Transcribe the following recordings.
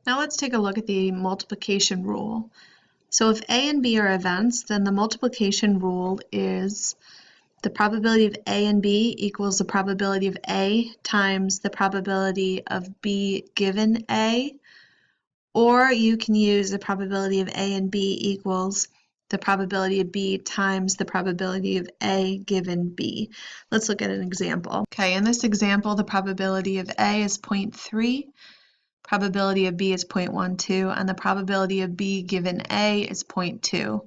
Now let's take a look at the multiplication rule. So if A and B are events, then the multiplication rule is the probability of A and B equals the probability of A times the probability of B given A, or you can use the probability of A and B equals the probability of B times the probability of A given B. Let's look at an example. Okay, in this example, the probability of A is 0.3, probability of B is 0.12, and the probability of B given A is 0.2.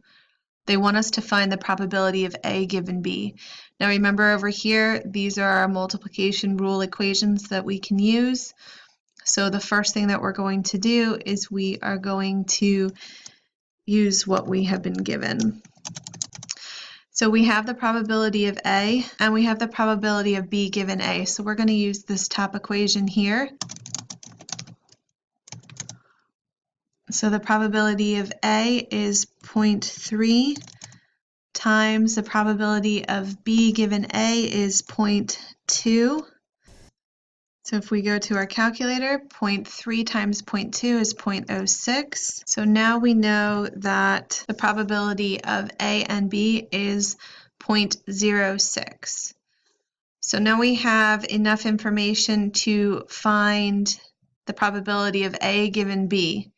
They want us to find the probability of A given B. Now remember over here, these are our multiplication rule equations that we can use. So the first thing that we're going to do is we are going to use what we have been given. So we have the probability of A and we have the probability of B given A. So we're going to use this top equation here. So the probability of A is 0.3 times the probability of B given A is 0.2. So if we go to our calculator, 0.3 times 0.2 is 0.06. So now we know that the probability of A and B is 0.06. So now we have enough information to find the probability of A given B.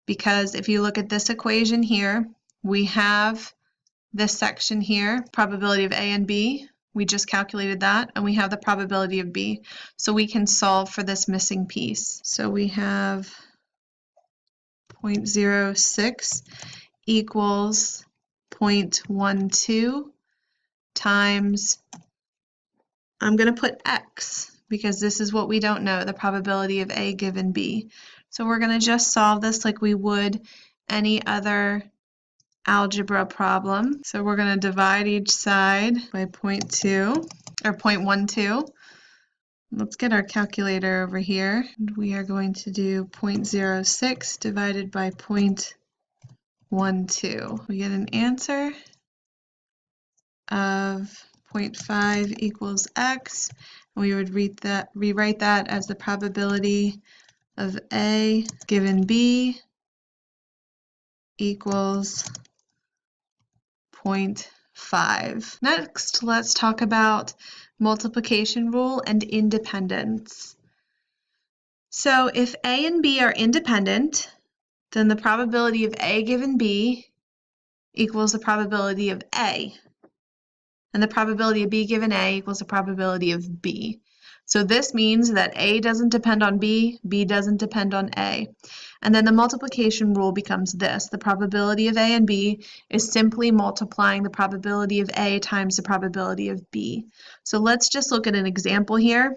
Because if you look at this equation here, we have this section here, probability of A and B. We just calculated that, and we have the probability of B. So we can solve for this missing piece. So we have 0.06 equals 0.12 times, I'm going to put X, because this is what we don't know, the probability of A given B. So we're going to just solve this like we would any other algebra problem. So we're going to divide each side by 0.2 or 0.12. Let's get our calculator over here. And we are going to do 0.06 divided by 0.12. We get an answer of 0.5 equals X. And we would rewrite that as the probability of A given B equals 0.5. Next, let's talk about multiplication rule and independence. So if A and B are independent, then the probability of A given B equals the probability of A. And the probability of B given A equals the probability of B. So this means that A doesn't depend on B, B doesn't depend on A. And then the multiplication rule becomes this. The probability of A and B is simply multiplying the probability of A times the probability of B. So let's just look at an example here.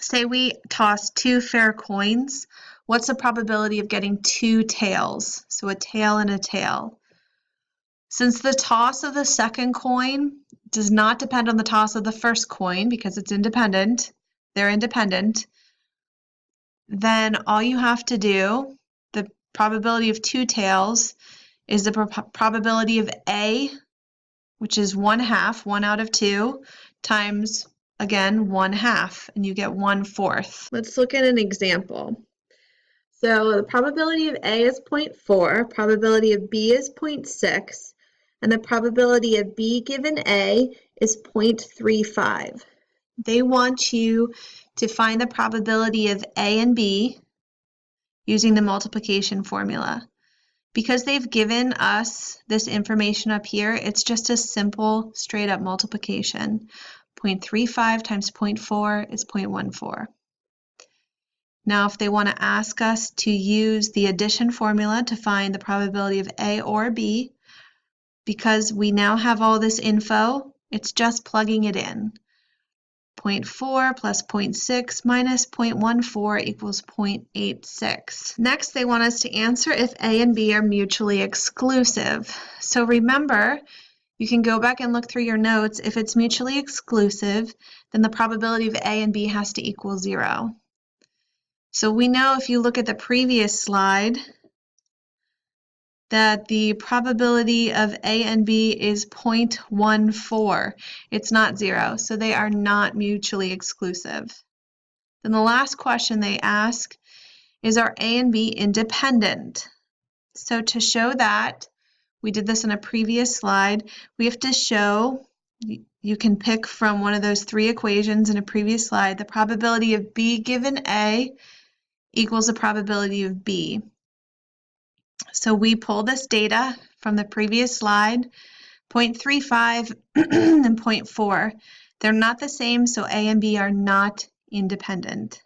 Say we toss two fair coins. What's the probability of getting two tails? So a tail and a tail. Since the toss of the second coin does not depend on the toss of the first coin because it's independent, they're independent, then all you have to do, the probability of two tails, is the probability of A, which is 1/2, 1 out of 2, times, again, 1/2, and you get 1/4. Let's look at an example. So the probability of A is 0.4, probability of B is 0.6, and the probability of B given A is 0.35. They want you to find the probability of A and B using the multiplication formula. Because they've given us this information up here, it's just a simple straight up multiplication. 0.35 times 0.4 is 0.14. Now if they want to ask us to use the addition formula to find the probability of A or B, because we now have all this info, it's just plugging it in. 0.4 plus 0.6 minus 0.14 equals 0.86. Next, they want us to answer if A and B are mutually exclusive. So remember, you can go back and look through your notes. If it's mutually exclusive, then the probability of A and B has to equal 0. So we know if you look at the previous slide, that the probability of A and B is 0.14. It's not 0, so they are not mutually exclusive. Then the last question they ask is are A and B independent? So to show that, we did this in a previous slide, we have to show, you can pick from one of those three equations in a previous slide, the probability of B given A equals the probability of B. So we pull this data from the previous slide, 0.35 and 0.4. They're not the same, so A and B are not independent.